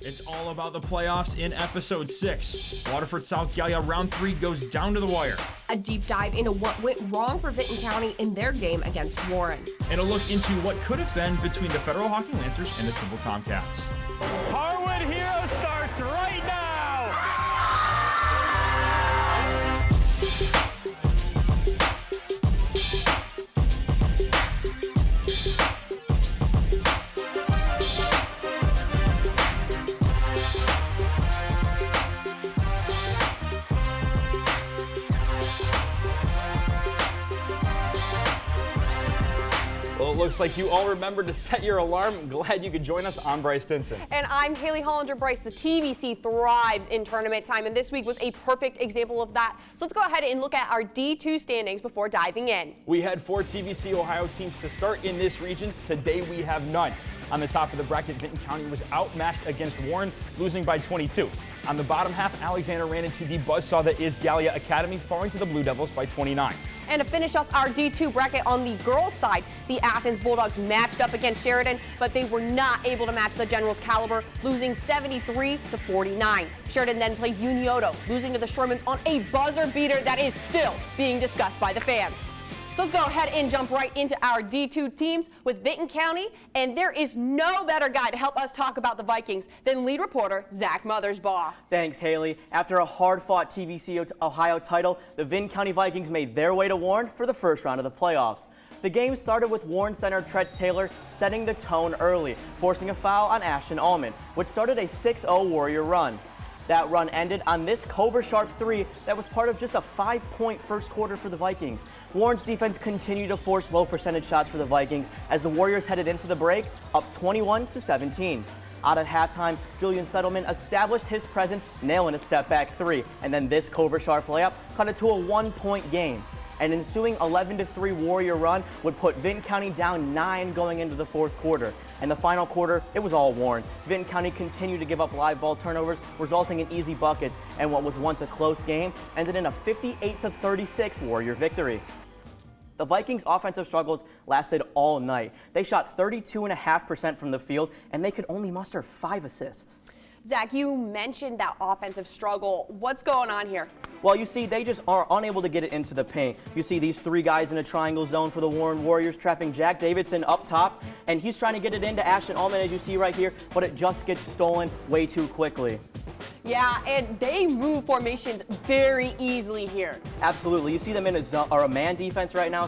It's all about the playoffs in episode 6. Waterford South Galia round 3 goes down to the wire. A deep dive into what went wrong for Vinton County in their game against Warren. And a look into what could have been between the Federal Hocking Lancers and the Trimble Tomcats. Hardwood Hero starts right now! Well, it looks like you all remembered to set your alarm. I'm glad you could join us. I'm Bryce Stinson. And I'm Haley Hollinger-Bryce. The TVC thrives in tournament time, and this week was a perfect example of that. So let's go ahead and look at our D2 standings before diving in. We had 4 TVC Ohio teams to start in this region. Today we have none. On the top of the bracket, Vinton County was outmatched against Warren, losing by 22. On the bottom half, Alexander ran into the buzzsaw that is Galia Academy, falling to the Blue Devils by 29. And to finish off our D2 bracket on the girls' side, the Athens Bulldogs matched up against Sheridan, but they were not able to match the Generals' caliber, losing 73-49. Sheridan then played Unioto, losing to the Shermans on a buzzer beater that is still being discussed by the fans. So let's go ahead and jump right into our D2 teams with Vinton County, and there is no better guy to help us talk about the Vikings than lead reporter Zach Mothersbaugh. Thanks, Haley. After a hard-fought TVC Ohio title, the Vinton County Vikings made their way to Warren for the first round of the playoffs. The game started with Warren center Trent Taylor setting the tone early, forcing a foul on Ashton Allman, which started a 6-0 Warrior run. That run ended on this Cobra Sharp 3 that was part of just a 5-point first quarter for the Vikings. Warren's defense continued to force low percentage shots for the Vikings as the Warriors headed into the break up 21-17. Out at halftime, Julian Settleman established his presence, nailing a step-back 3, and then this Cobra Sharp layup cut it to a 1-point game. An ensuing 11-3 Warrior run would put Vinton County down 9 going into the fourth quarter. In the final quarter, it was all Warren. Vinton County continued to give up live ball turnovers, resulting in easy buckets, and what was once a close game ended in a 58-36 Warrior victory. The Vikings' offensive struggles lasted all night. They shot 32.5% from the field, and they could only muster 5 assists. Zach, you mentioned that offensive struggle. What's going on here? Well, you see, they just are unable to get it into the paint. You see these 3 guys in a triangle zone for the Warren Warriors, trapping Jack Davidson up top, and he's trying to get it into Ashton Allman, as you see right here, but it just gets stolen way too quickly. Yeah, and they move formations very easily here. Absolutely. You see them in a man defense right now,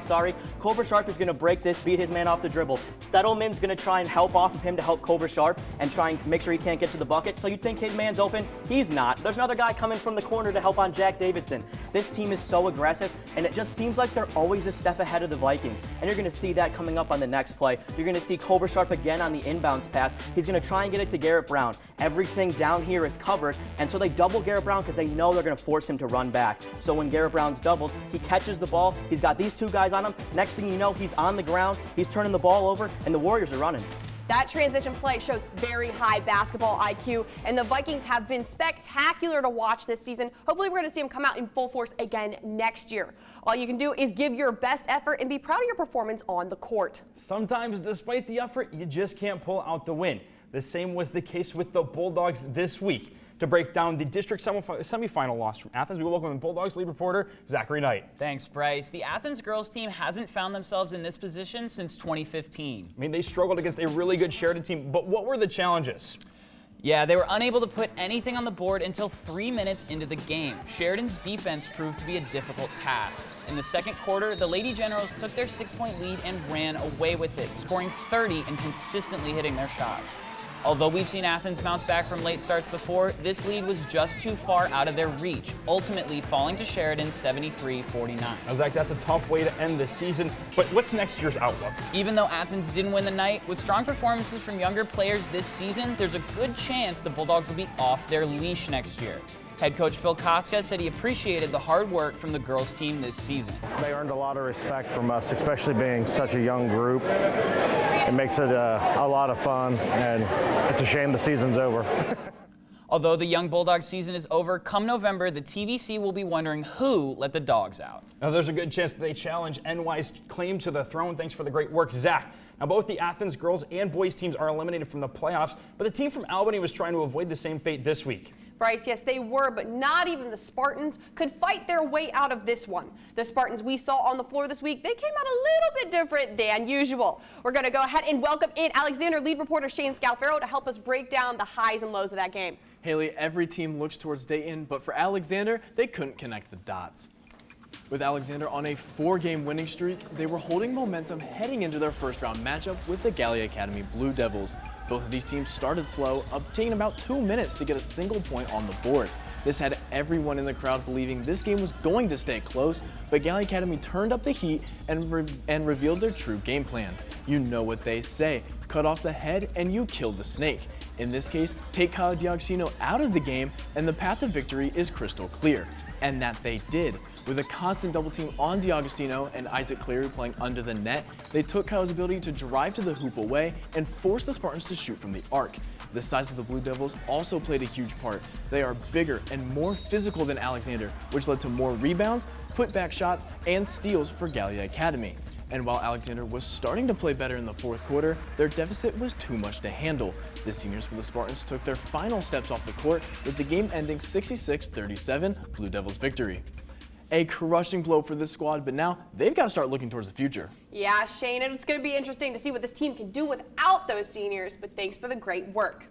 Cobra Sharp is going to break this, beat his man off the dribble. Stettleman's going to try and help off of him to help Cobra Sharp and try and make sure he can't get to the bucket. So you'd think his man's open. He's not. There's another guy coming from the corner to help on Jack Davidson. This team is so aggressive, and it just seems like they're always a step ahead of the Vikings. And you're going to see that coming up on the next play. You're going to see Cobra Sharp again on the inbounds pass. He's going to try and get it to Garrett Brown. Everything down here is covered, and so they double Garrett Brown because they know they're going to force him to run back. So when Garrett Brown's doubled, he catches the ball. He's got these 2 guys on him. Next thing you know, he's on the ground. He's turning the ball over, and the Warriors are running. That transition play shows very high basketball IQ, and the Vikings have been spectacular to watch this season. Hopefully we're going to see them come out in full force again next year. All you can do is give your best effort and be proud of your performance on the court. Sometimes, despite the effort, you just can't pull out the win. The same was the case with the Bulldogs this week. To break down the district semifinal loss from Athens, we welcome Bulldogs lead reporter Zachary Knight. Thanks, Bryce. The Athens girls team hasn't found themselves in this position since 2015. I mean, they struggled against a really good Sheridan team, but what were the challenges? Yeah, they were unable to put anything on the board until 3 minutes into the game. Sheridan's defense proved to be a difficult task. In the second quarter, the Lady Generals took their 6-point lead and ran away with it, scoring 30 and consistently hitting their shots. Although we've seen Athens bounce back from late starts before, this lead was just too far out of their reach, ultimately falling to Sheridan 73-49. Now, Zach, that's a tough way to end the season, but what's next year's outlook? Even though Athens didn't win the night, with strong performances from younger players this season, there's a good chance the Bulldogs will be off their leash next year. Head coach Phil Koska said he appreciated the hard work from the girls team this season. They earned a lot of respect from us, especially being such a young group. It makes it a lot of fun, and it's a shame the season's over. Although the young Bulldog season is over, come November, the TVC will be wondering who let the dogs out. Now, there's a good chance that they challenge NY's claim to the throne. Thanks for the great work, Zach. Now, both the Athens girls and boys teams are eliminated from the playoffs, but the team from Albany was trying to avoid the same fate this week. Bryce, yes, they were, but not even the Spartans could fight their way out of this one. The Spartans we saw on the floor this week, they came out a little bit different than usual. We're going to go ahead and welcome in Alexander lead reporter Shane Scalfaro to help us break down the highs and lows of that game. Haley, every team looks towards Dayton, but for Alexander, they couldn't connect the dots. With Alexander on a 4-game winning streak, they were holding momentum heading into their first-round matchup with the Galia Academy Blue Devils. Both of these teams started slow, taking about 2 minutes to get a single point on the board. This had everyone in the crowd believing this game was going to stay close, but Galia Academy turned up the heat and revealed their true game plan. You know what they say, cut off the head and you kill the snake. In this case, take Kyle D'Agostino out of the game and the path to victory is crystal clear. And that they did. With a constant double team on D'Agostino and Isaac Cleary playing under the net, they took Kyle's ability to drive to the hoop away and force the Spartans to shoot from the arc. The size of the Blue Devils also played a huge part. They are bigger and more physical than Alexander, which led to more rebounds, putback shots, and steals for Galia Academy. And while Alexander was starting to play better in the fourth quarter, their deficit was too much to handle. The seniors for the Spartans took their final steps off the court with the game ending 66-37, Blue Devils victory. A crushing blow for this squad, but now they've got to start looking towards the future. Yeah, Shane, and it's going to be interesting to see what this team can do without those seniors, but thanks for the great work.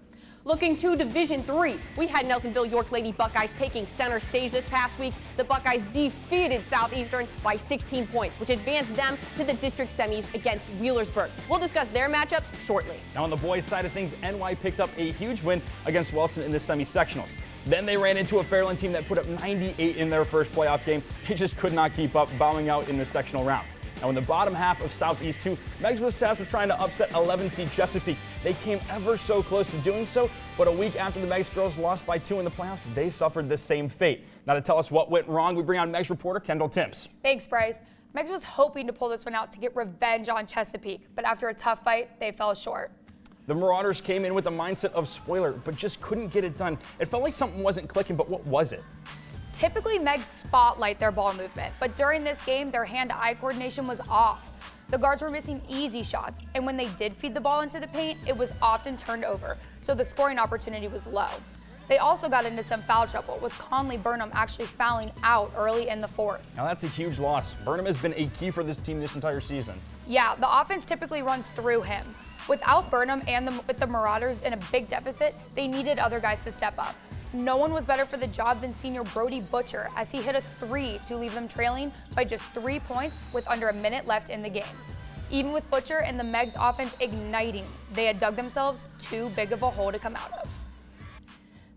Looking to Division III, we had Nelsonville York Lady Buckeyes taking center stage this past week. The Buckeyes defeated Southeastern by 16 points, which advanced them to the district semis against Wheelersburg. We'll discuss their matchups shortly. Now on the boys' side of things, NY picked up a huge win against Wilson in the semi-sectionals. Then they ran into a Fairland team that put up 98 in their first playoff game. They just could not keep up, bowing out in the sectional round. Now in the bottom half of Southeast 2, Megs was tasked with trying to upset 11 seed Chesapeake. They came ever so close to doing so, but a week after the Megs girls lost by 2 in the playoffs, they suffered the same fate. Now to tell us what went wrong, we bring on Megs reporter Kendall Timms. Thanks, Bryce. Megs was hoping to pull this one out to get revenge on Chesapeake, but after a tough fight, they fell short. The Marauders came in with the mindset of spoiler, but just couldn't get it done. It felt like something wasn't clicking, but what was it? Typically, Megs spotlight their ball movement, but during this game, their hand-to-eye coordination was off. The guards were missing easy shots, and when they did feed the ball into the paint, it was often turned over, so the scoring opportunity was low. They also got into some foul trouble, with Conley Burnham actually fouling out early in the fourth. Now that's a huge loss. Burnham has been a key for this team this entire season. Yeah, the offense typically runs through him. Without Burnham and with the Marauders in a big deficit, they needed other guys to step up. No one was better for the job than senior Brody Butcher, as he hit a 3 to leave them trailing by just 3 points with under a minute left in the game. Even with Butcher and the Megs offense igniting, they had dug themselves too big of a hole to come out of.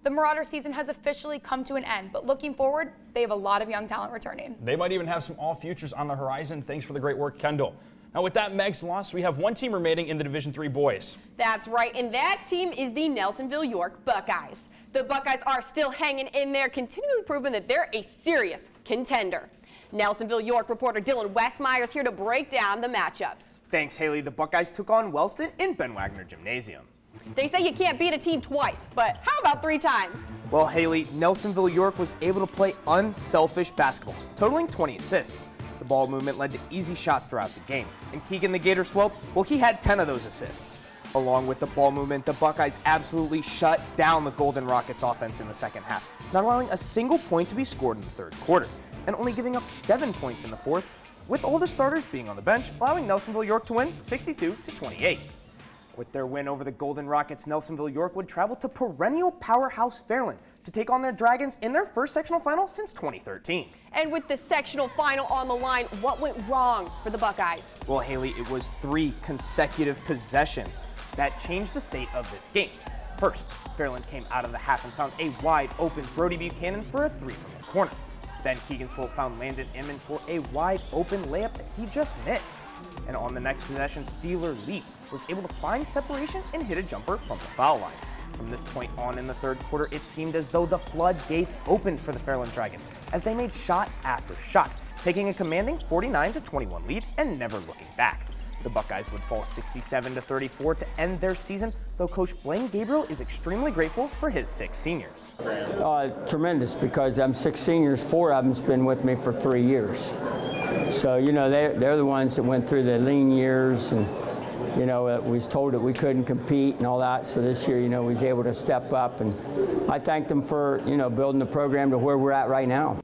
The Marauder season has officially come to an end, but looking forward, they have a lot of young talent returning. They might even have some all futures on the horizon. Thanks for the great work, Kendall. Now with that Megs loss, we have one team remaining in the Division III boys. That's right, and that team is the Nelsonville York Buckeyes. The Buckeyes are still hanging in there, continually proving that they're a serious contender. Nelsonville York reporter Dylan Westmeyer is here to break down the matchups. Thanks, Haley. The Buckeyes took on Wellston in Ben Wagner Gymnasium. They say you can't beat a team twice, but how about 3 times? Well, Haley, Nelsonville York was able to play unselfish basketball, totaling 20 assists. The ball movement led to easy shots throughout the game. And Keegan the Gator Swope, well, he had 10 of those assists. Along with the ball movement, the Buckeyes absolutely shut down the Golden Rockets offense in the second half, not allowing a single point to be scored in the third quarter, and only giving up 7 points in the fourth, with all the starters being on the bench, allowing Nelsonville York to win 62-28. With their win over the Golden Rockets, Nelsonville York would travel to perennial powerhouse Fairland to take on their Dragons in their first sectional final since 2013. And with the sectional final on the line, what went wrong for the Buckeyes? Well, Haley, it was 3 consecutive possessions that changed the state of this game. First, Fairland came out of the half and found a wide open Brody Buchanan for a 3 from the corner. Then Keegan Swope found Landon Inman for a wide open layup that he just missed. And on the next possession, Steeler Leap was able to find separation and hit a jumper from the foul line. From this point on in the third quarter, it seemed as though the floodgates opened for the Fairland Dragons as they made shot after shot, taking a commanding 49-21 lead and never looking back. The Buckeyes would fall 67-34 to end their season, though Coach Blaine Gabriel is extremely grateful for his 6 seniors. Tremendous, because 6 seniors, 4 of them's been with me for 3 years. So, you know, they're the ones that went through the lean years, and we was told that we couldn't compete and all that. So this year, we was able to step up, and I thank them for, building the program to where we're at right now.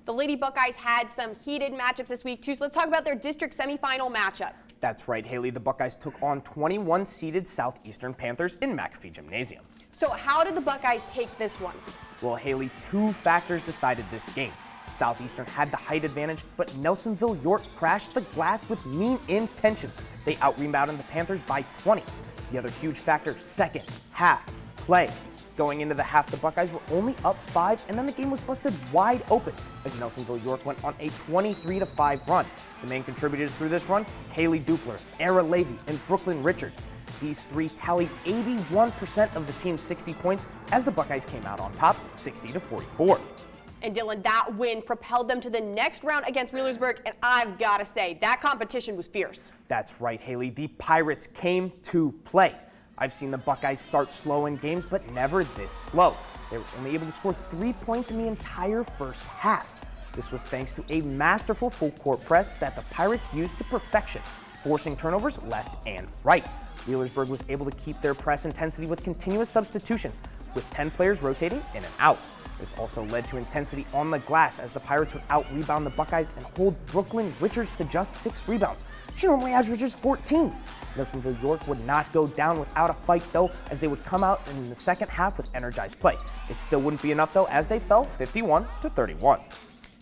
The Lady Buckeyes had some heated matchups this week, too, so let's talk about their district semifinal matchup. That's right, Haley. The Buckeyes took on 21-seeded Southeastern Panthers in McAfee Gymnasium. So how did the Buckeyes take this one? Well, Haley, two factors decided this game. Southeastern had the height advantage, but Nelsonville York crashed the glass with mean intentions. They out-rebounded the Panthers by 20. The other huge factor, second half play. Going into the half, the Buckeyes were only up 5, and then the game was busted wide open as Nelsonville York went on a 23-5 run. The main contributors through this run, Kaylee Dupler, Era Levy, and Brooklyn Richards. These three tallied 81% of the team's 60 points as the Buckeyes came out on top, 60-44. And Dylan, that win propelled them to the next round against Wheelersburg, and I've got to say, that competition was fierce. That's right, Haley. The Pirates came to play. I've seen the Buckeyes start slow in games, but never this slow. They were only able to score 3 points in the entire first half. This was thanks to a masterful full-court press that the Pirates used to perfection, forcing turnovers left and right. Wheelersburg was able to keep their press intensity with continuous substitutions, with 10 players rotating in and out. This also led to intensity on the glass as the Pirates would out-rebound the Buckeyes and hold Brooklyn Richards to just 6 rebounds. She normally averages 14. Nelsonville York would not go down without a fight, though, as they would come out in the second half with energized play. It still wouldn't be enough, though, as they fell 51-31.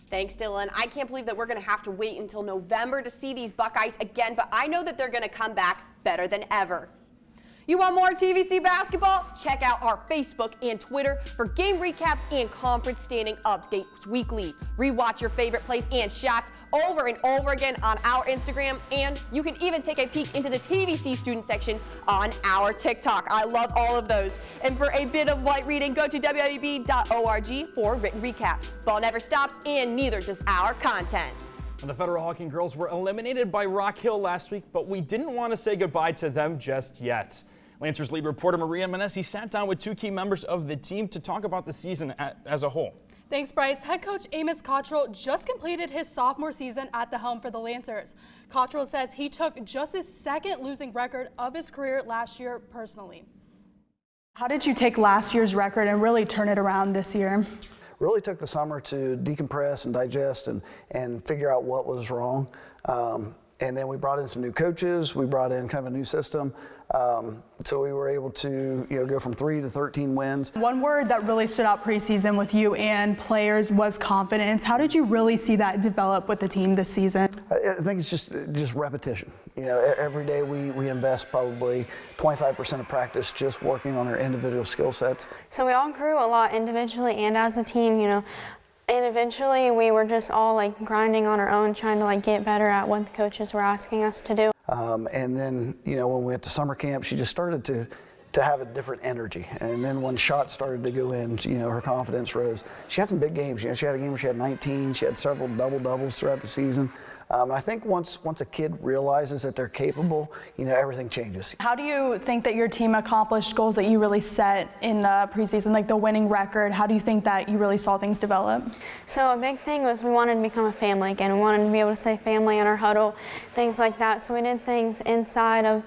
Thanks, Dylan. I can't believe that we're going to have to wait until November to see these Buckeyes again, but I know that they're going to come back better than ever. You want more TVC basketball? Check out our Facebook and Twitter for game recaps and conference standing updates weekly. Rewatch your favorite plays and shots over and over again on our Instagram, and you can even take a peek into the TVC student section on our TikTok. I love all of those. And for a bit of light reading, go to WOUB.org for written recaps. Ball never stops, and neither does our content. The Federal Hocking girls were eliminated by Rock Hill last week, but we didn't want to say goodbye to them just yet. Lancers lead reporter Maria Manessi sat down with 2 key members of the team to talk about the season as a whole. Thanks, Bryce. Head coach Amos Cottrell just completed his sophomore season at the helm for the Lancers. Cottrell says he took just his second losing record of his career last year personally. How did you take last year's record and really turn it around this year? Really took the summer to decompress and digest and figure out what was wrong. And then we brought in some new coaches. We brought in kind of a new system. So we were able to go from 3 to 13 wins. One word that really stood out preseason with you and players was confidence. How did you really see that develop with the team this season? I think it's just repetition. Every day we invest probably 25% of practice just working on our individual skill sets. So we all grew a lot individually and as a team, and eventually we were just all grinding on our own, trying to get better at what the coaches were asking us to do. And then, when we went to summer camp, she just started to have a different energy. And then when shots started to go in, her confidence rose. She had some big games. She had a game where she had 19. She had several double-doubles throughout the season. I think once a kid realizes that they're capable, everything changes. How do you think that your team accomplished goals that you really set in the preseason, like the winning record? How do you think that you really saw things develop? So a big thing was we wanted to become a family again. We wanted to be able to say family in our huddle, things like that. So we did things inside of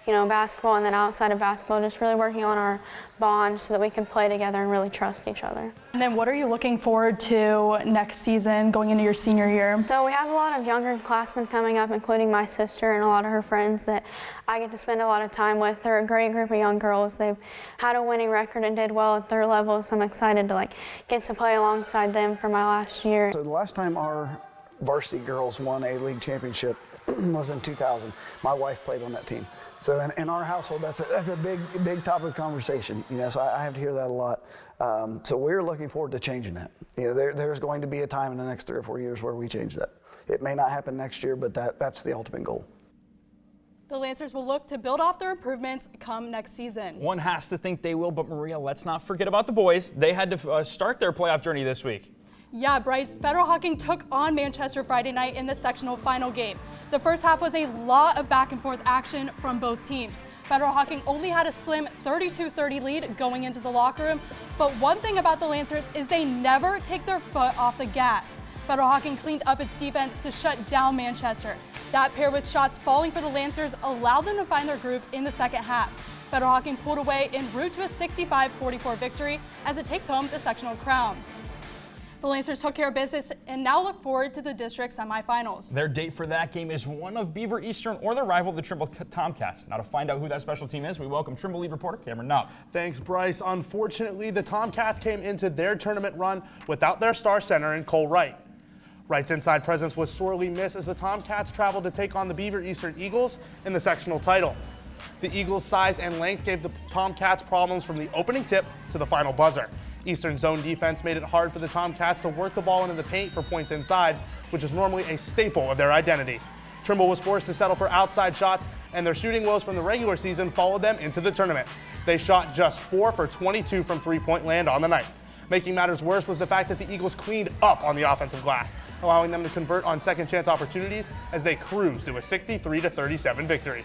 basketball and then outside of basketball, just really working on our bond so that we can play together and really trust each other. And then what are you looking forward to next season going into your senior year? So we have a lot of younger classmen coming up, including my sister and a lot of her friends that I get to spend a lot of time with. They're a great group of young girls. They've had a winning record and did well at their level, so I'm excited to get to play alongside them for my last year. So the last time our varsity girls won a league championship was in 2000. My wife played on that team. So in our household, that's a big topic of conversation. So I have to hear that a lot. So we're looking forward to changing that. There's going to be a time in the next 3 or 4 years where we change that. It may not happen next year, but that's the ultimate goal. The Lancers will look to build off their improvements come next season. One has to think they will, but Maria, let's not forget about the boys. They had to start their playoff journey this week. Yeah, Bryce, Federal Hocking took on Manchester Friday night in the sectional final game. The first half was a lot of back and forth action from both teams. Federal Hocking only had a slim 32-30 lead going into the locker room, but one thing about the Lancers is they never take their foot off the gas. Federal Hocking cleaned up its defense to shut down Manchester. That paired with shots falling for the Lancers allowed them to find their groove in the second half. Federal Hocking pulled away en route to a 65-44 victory as it takes home the sectional crown. The Lancers took care of business and now look forward to the district semifinals. Their date for that game is one of Beaver Eastern or their rival, the Trimble Tomcats. Now to find out who that special team is, we welcome Trimble lead reporter Cameron Nubb. Thanks, Bryce. Unfortunately, the Tomcats came into their tournament run without their star center in Cole Wright. Wright's inside presence was sorely missed as the Tomcats traveled to take on the Beaver Eastern Eagles in the sectional title. The Eagles' size and length gave the Tomcats problems from the opening tip to the final buzzer. Eastern zone defense made it hard for the Tomcats to work the ball into the paint for points inside, which is normally a staple of their identity. Trimble was forced to settle for outside shots, and their shooting woes from the regular season followed them into the tournament. They shot just 4 for 22 from three-point land on the night. Making matters worse was the fact that the Eagles cleaned up on the offensive glass, allowing them to convert on second chance opportunities as they cruised to a 63-37 victory.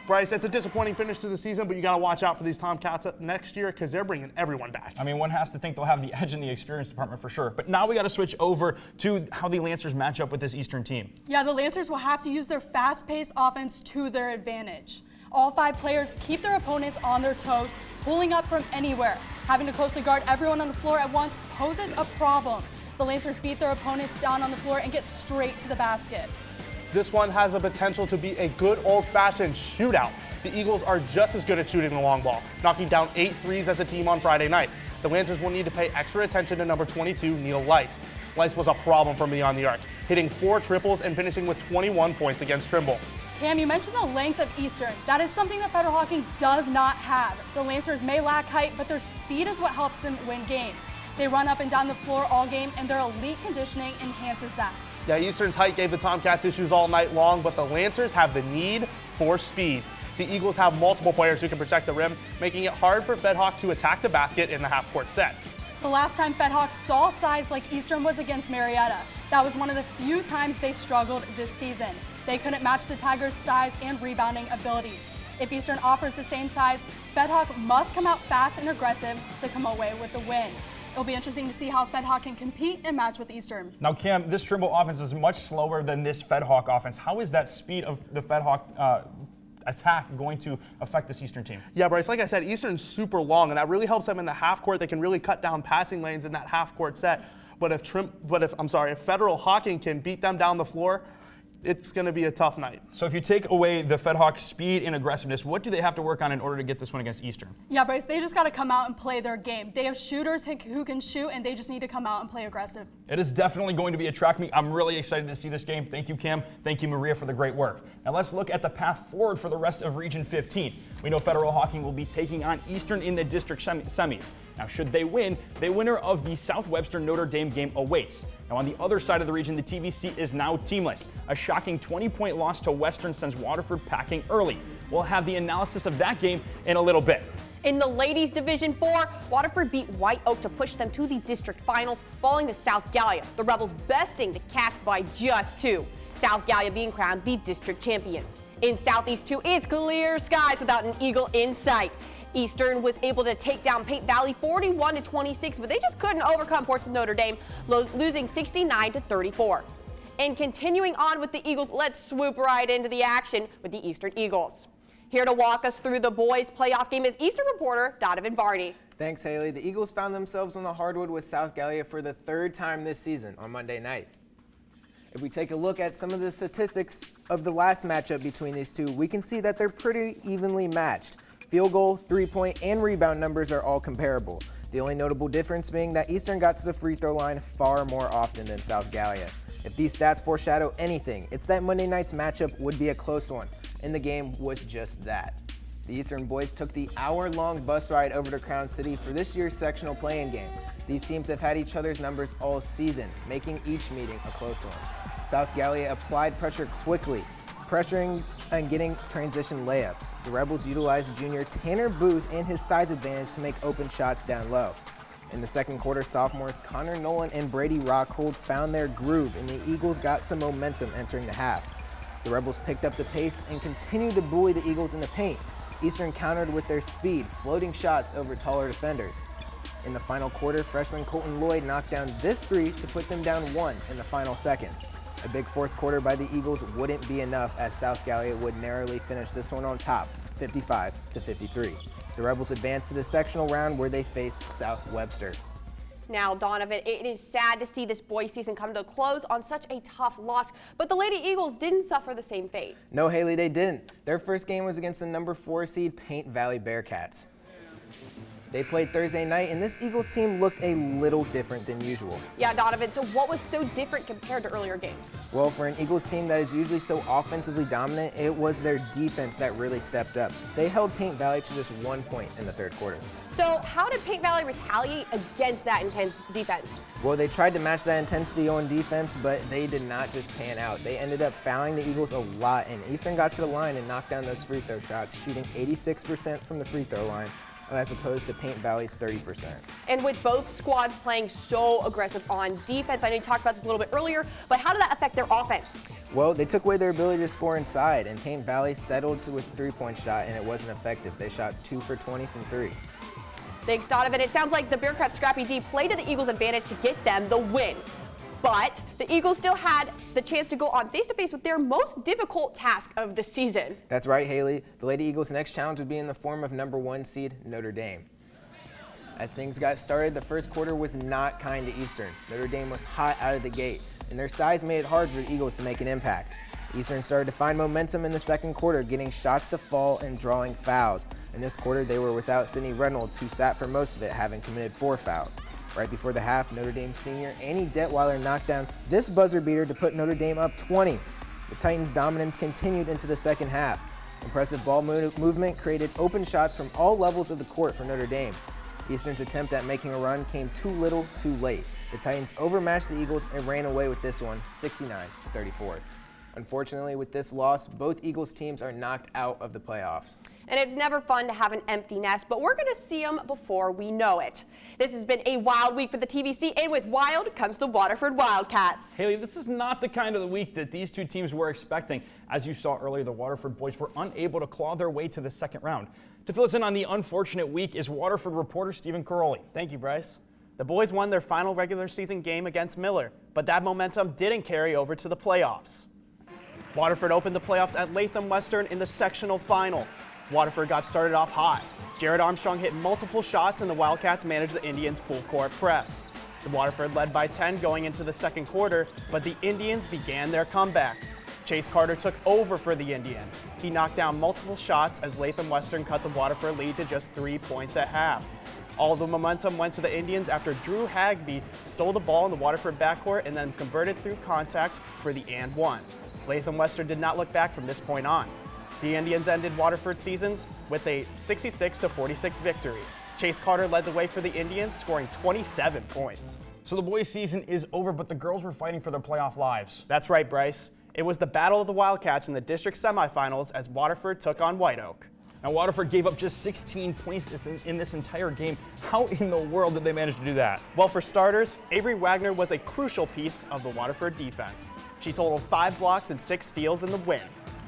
Bryce, it's a disappointing finish to the season, but you got to watch out for these Tomcats next year because they're bringing everyone back. I mean, one has to think they'll have the edge in the experience department for sure. But now we got to switch over to how the Lancers match up with this Eastern team. Yeah, the Lancers will have to use their fast-paced offense to their advantage. All 5 players keep their opponents on their toes, pulling up from anywhere. Having to closely guard everyone on the floor at once poses a problem. The Lancers beat their opponents down on the floor and get straight to the basket. This one has the potential to be a good old-fashioned shootout. The Eagles are just as good at shooting the long ball, knocking down 8 threes as a team on Friday night. The Lancers will need to pay extra attention to number 22, Neil Leist. Leist was a problem from beyond the arc, hitting 4 triples and finishing with 21 points against Trimble. Cam, you mentioned the length of Eastern. That is something that Federal Hocking does not have. The Lancers may lack height, but their speed is what helps them win games. They run up and down the floor all game, and their elite conditioning enhances that. Yeah, Eastern's height gave the Tomcats issues all night long, but the Lancers have the need for speed. The Eagles have multiple players who can protect the rim, making it hard for FedHawk to attack the basket in the half-court set. The last time FedHawk saw size like Eastern was against Marietta. That was one of the few times they struggled this season. They couldn't match the Tigers' size and rebounding abilities. If Eastern offers the same size, FedHawk must come out fast and aggressive to come away with the win. It'll be interesting to see how FedHawk can compete and match with Eastern. Now, Cam, this Trimble offense is much slower than this FedHawk offense. How is that speed of the FedHawk attack going to affect this Eastern team? Yeah, Bryce, like I said, Eastern's super long, and that really helps them in the half court. They can really cut down passing lanes in that half court set. But if Federal Hocking can beat them down the floor, it's going to be a tough night. So if you take away the FedHawk speed and aggressiveness, what do they have to work on in order to get this one against Eastern? Yeah, Bryce, they just got to come out and play their game. They have shooters who can shoot, and they just need to come out and play aggressive. It is definitely going to be a track meet. I'm really excited to see this game. Thank you, Cam. Thank you, Maria, for the great work. Now let's look at the path forward for the rest of Region 15. We know Federal Hocking will be taking on Eastern in the district semis. Now, should they win, the winner of the South Webster Notre Dame game awaits. Now, on the other side of the region, the TVC is now teamless. A shocking 20-point loss to Western sends Waterford packing early. We'll have the analysis of that game in a little bit. In the ladies Division 4, Waterford beat White Oak to push them to the district finals, falling to South Galia. The Rebels besting the Cats by just 2. South Galia being crowned the district champions. In Southeast 2, it's clear skies without an eagle in sight. Eastern was able to take down Paint Valley 41-26, but they just couldn't overcome Portsmouth Notre Dame, losing 69-34. And continuing on with the Eagles, let's swoop right into the action with the Eastern Eagles. Here to walk us through the boys' playoff game is Eastern reporter Donovan Varney. Thanks, Haley. The Eagles found themselves on the hardwood with South Galia for the 3rd time this season on Monday night. If we take a look at some of the statistics of the last matchup between these two, we can see that they're pretty evenly matched. Field goal, 3-point, and rebound numbers are all comparable. The only notable difference being that Eastern got to the free throw line far more often than South Galia. If these stats foreshadow anything, it's that Monday night's matchup would be a close one, and the game was just that. The Eastern boys took the hour-long bus ride over to Crown City for this year's sectional play-in game. These teams have had each other's numbers all season, making each meeting a close one. South Galia applied pressure quickly, pressuring and getting transition layups. The Rebels utilized junior Tanner Booth and his size advantage to make open shots down low. In the second quarter, sophomores Connor Nolan and Brady Rockhold found their groove, and the Eagles got some momentum entering the half. The Rebels picked up the pace and continued to bully the Eagles in the paint. Eastern countered with their speed, floating shots over taller defenders. In the final quarter, freshman Colton Lloyd knocked down this three to put them down 1 in the final seconds. A big fourth quarter by the Eagles wouldn't be enough, as South Galia would narrowly finish this one on top, 55-53. The Rebels advanced to the sectional round where they faced South Webster. Now, Donovan, it is sad to see this boys season come to a close on such a tough loss, but the Lady Eagles didn't suffer the same fate. No, Haley, they didn't. Their first game was against the number 4 seed Paint Valley Bearcats. They played Thursday night, and this Eagles team looked a little different than usual. Yeah, Donovan, so what was so different compared to earlier games? Well, for an Eagles team that is usually so offensively dominant, it was their defense that really stepped up. They held Paint Valley to just 1 point in the third quarter. So how did Paint Valley retaliate against that intense defense? Well, they tried to match that intensity on defense, but they did not just pan out. They ended up fouling the Eagles a lot, and Eastern got to the line and knocked down those free throw shots, shooting 86% from the free throw line, as opposed to Paint Valley's 30%. And with both squads playing so aggressive on defense, I know you talked about this a little bit earlier, but how did that affect their offense? Well, they took away their ability to score inside, and Paint Valley settled with a three-point shot, and it wasn't effective. They shot 2 for 20 from 3. Thanks, Donovan. It sounds like the Bearcats' scrappy D played to the Eagles' advantage to get them the win. But the Eagles still had the chance to go on face-to-face with their most difficult task of the season. That's right, Haley. The Lady Eagles' next challenge would be in the form of number 1 seed Notre Dame. As things got started, the first quarter was not kind to Eastern. Notre Dame was hot out of the gate, and their size made it hard for the Eagles to make an impact. Eastern started to find momentum in the second quarter, getting shots to fall and drawing fouls. In this quarter, they were without Sydney Reynolds, who sat for most of it, having committed 4 fouls. Right before the half, Notre Dame senior Annie Detweiler knocked down this buzzer beater to put Notre Dame up 20. The Titans' dominance continued into the second half. Impressive ball movement created open shots from all levels of the court for Notre Dame. Eastern's attempt at making a run came too little, too late. The Titans overmatched the Eagles and ran away with this one, 69-34. Unfortunately, with this loss, both Eagles teams are knocked out of the playoffs. And it's never fun to have an empty nest, but we're going to see them before we know it. This has been a wild week for the TVC, and with wild comes the Waterford Wildcats. Haley, this is not the kind of the week that these two teams were expecting. As you saw earlier, the Waterford boys were unable to claw their way to the second round. To fill us in on the unfortunate week is Waterford reporter Stephen Caroli. Thank you, Bryce. The boys won their final regular season game against Miller, but that momentum didn't carry over to the playoffs. Waterford opened the playoffs at Latham Western in the sectional final. Waterford got started off hot. Jared Armstrong hit multiple shots, and the Wildcats managed the Indians' full-court press. The Waterford led by 10 going into the second quarter, but the Indians began their comeback. Chase Carter took over for the Indians. He knocked down multiple shots as Latham Western cut the Waterford lead to just 3 points at half. All the momentum went to the Indians after Drew Hagby stole the ball in the Waterford backcourt and then converted through contact for the and one. Latham Western did not look back from this point on. The Indians ended Waterford's seasons with a 66-46 victory. Chase Carter led the way for the Indians, scoring 27 points. So the boys' season is over, but the girls were fighting for their playoff lives. That's right, Bryce. It was the battle of the Wildcats in the district semifinals as Waterford took on White Oak. Now, Waterford gave up just 16 points in this entire game. How in the world did they manage to do that? Well, for starters, Avery Wagner was a crucial piece of the Waterford defense. She totaled 5 blocks and 6 steals in the win.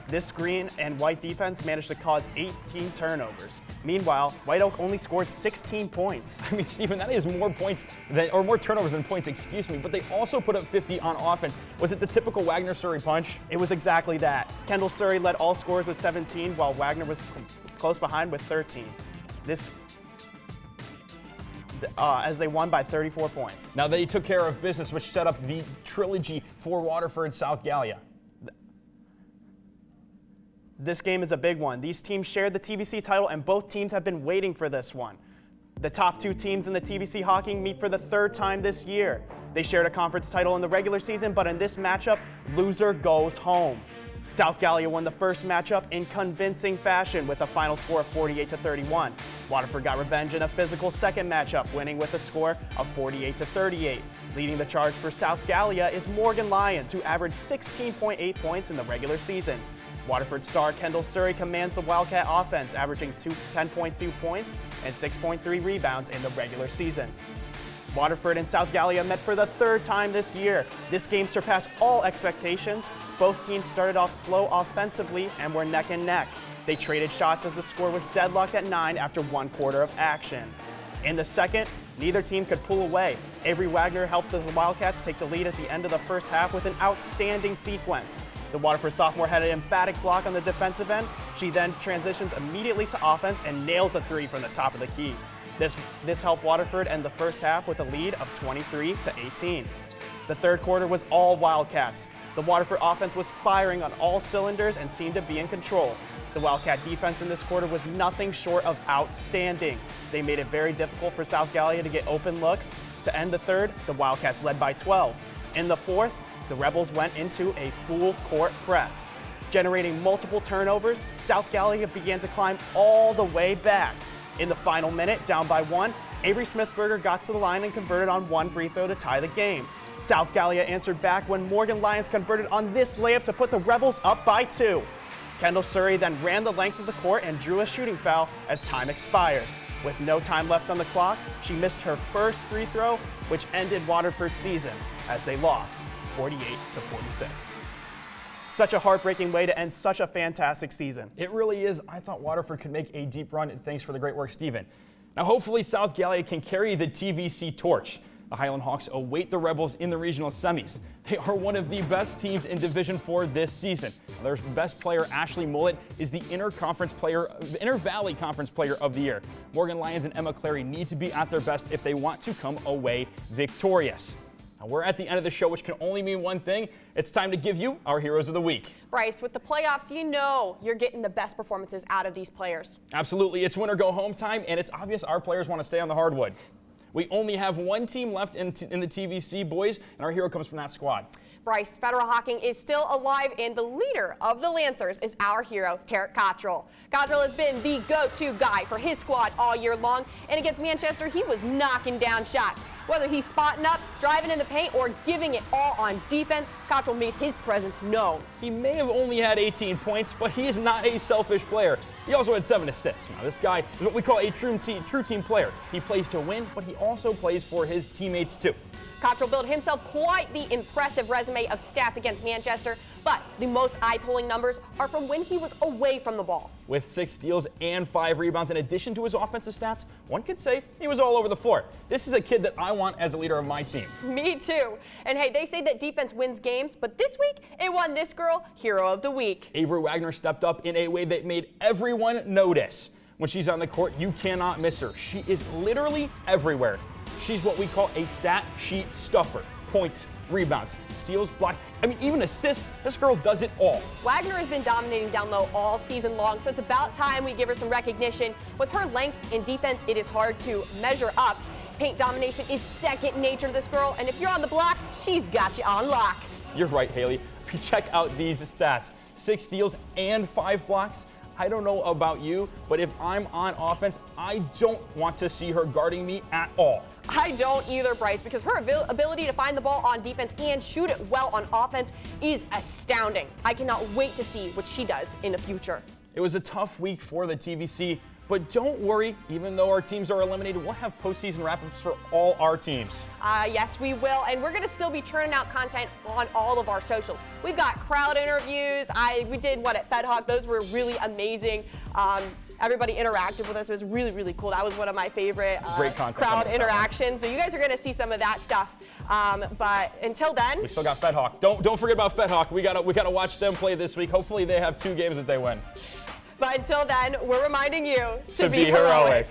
This green and white defense managed to cause 18 turnovers. Meanwhile, White Oak only scored 16 points. I mean, Stephen, that is more points or more turnovers than points, excuse me, but they also put up 50 on offense. Was it the typical Wagner-Surrey punch? It was exactly that. Kendall Surrey led all scorers with 17, while Wagner was close behind with 13. As they won by 34 points. Now they took care of business, which set up the trilogy for Waterford South Galia. This game is a big one. These teams shared the TVC title, and both teams have been waiting for this one. The top 2 teams in the TVC Hocking meet for the 3rd time this year. They shared a conference title in the regular season, but in this matchup, loser goes home. South Galia won the first matchup in convincing fashion with a final score of 48-31. Waterford got revenge in a physical second matchup, winning with a score of 48-38. Leading the charge for South Galia is Morgan Lyons, who averaged 16.8 points in the regular season. Waterford star Kendall Surrey commands the Wildcat offense, averaging 10.2 points and 6.3 rebounds in the regular season. Waterford and South Galia met for the third time this year. This game surpassed all expectations. Both teams started off slow offensively and were neck and neck. They traded shots as the score was deadlocked at 9 after 1 quarter of action. In the second, neither team could pull away. Avery Wagner helped the Wildcats take the lead at the end of the first half with an outstanding sequence. The Waterford sophomore had an emphatic block on the defensive end. She then transitions immediately to offense and nails a 3 from the top of the key. This helped Waterford end the first half with a lead of 23-18. The third quarter was all Wildcats. The Waterford offense was firing on all cylinders and seemed to be in control. The Wildcat defense in this quarter was nothing short of outstanding. They made it very difficult for South Galia to get open looks. To end the third, the Wildcats led by 12. In the fourth, the Rebels went into a full court press. Generating multiple turnovers, South Galia began to climb all the way back. In the final minute, down by 1, Avery Smithberger got to the line and converted on 1 free throw to tie the game. South Galia answered back when Morgan Lyons converted on this layup to put the Rebels up by 2. Kendall Surrey then ran the length of the court and drew a shooting foul as time expired. With no time left on the clock, she missed her first free throw, which ended Waterford's season as they lost 48-46. Such a heartbreaking way to end such a fantastic season. It really is. I thought Waterford could make a deep run, and thanks for the great work, Stephen. Now, hopefully, South Galia can carry the TVC torch. The Highland Hawks await the Rebels in the regional semis. They are one of the best teams in Division IV this season. Their best player, Ashley Mullet, is the Inter Valley Conference Player of the Year. Morgan Lyons and Emma Clary need to be at their best if they want to come away victorious. Now, we're at the end of the show, which can only mean one thing. It's time to give you our Heroes of the Week. Bryce, with the playoffs, you know you're getting the best performances out of these players. Absolutely. It's win or go home time, and it's obvious our players want to stay on the hardwood. We only have one team left in the TVC, boys, and our hero comes from that squad. Bryce, Federal Hocking is still alive, and the leader of the Lancers is our hero, Tarek Cottrell. Cottrell has been the go-to guy for his squad all year long, and against Manchester, he was knocking down shots. Whether he's spotting up, driving in the paint, or giving it all on defense, Cottrell made his presence known. He may have only had 18 points, but he is not a selfish player. He also had 7 assists. Now, this guy is what we call a true team player. He plays to win, but he also plays for his teammates too. Cottrell built himself quite the impressive resume of stats against Manchester, but the most eye-pulling numbers are from when he was away from the ball. With 6 steals and 5 rebounds in addition to his offensive stats, one could say he was all over the floor. This is a kid that I want as a leader of my team. Me too. And hey, they say that defense wins games, but this week it won this girl Hero of the Week. Avery Wagner stepped up in a way that made everyone notice. When she's on the court, you cannot miss her. She is literally everywhere. She's what we call a stat sheet stuffer. Points, rebounds, steals, blocks, even assists. This girl does it all. Wagner has been dominating down low all season long, so it's about time we give her some recognition. With her length in defense, it is hard to measure up. Paint domination is second nature to this girl, and if you're on the block, she's got you on lock. You're right, Haley. Check out these stats. 6 steals and 5 blocks. I don't know about you, but if I'm on offense, I don't want to see her guarding me at all. I don't either, Bryce, because her ability to find the ball on defense and shoot it well on offense is astounding. I cannot wait to see what she does in the future. It was a tough week for the TVC, but don't worry, even though our teams are eliminated, we'll have postseason wrap-ups for all our teams. Yes, we will, and we're going to still be churning out content on all of our socials. We've got crowd interviews. We did one at FedHawk. Those were really amazing. Everybody interacted with us. It was really, really cool. That was one of my favorite crowd interactions. So you guys are going to see some of that stuff. But until then, we still got FedHawk. Don't forget about FedHawk. We gotta watch them play this week. Hopefully they have 2 games that they win. But until then, we're reminding you to be heroic.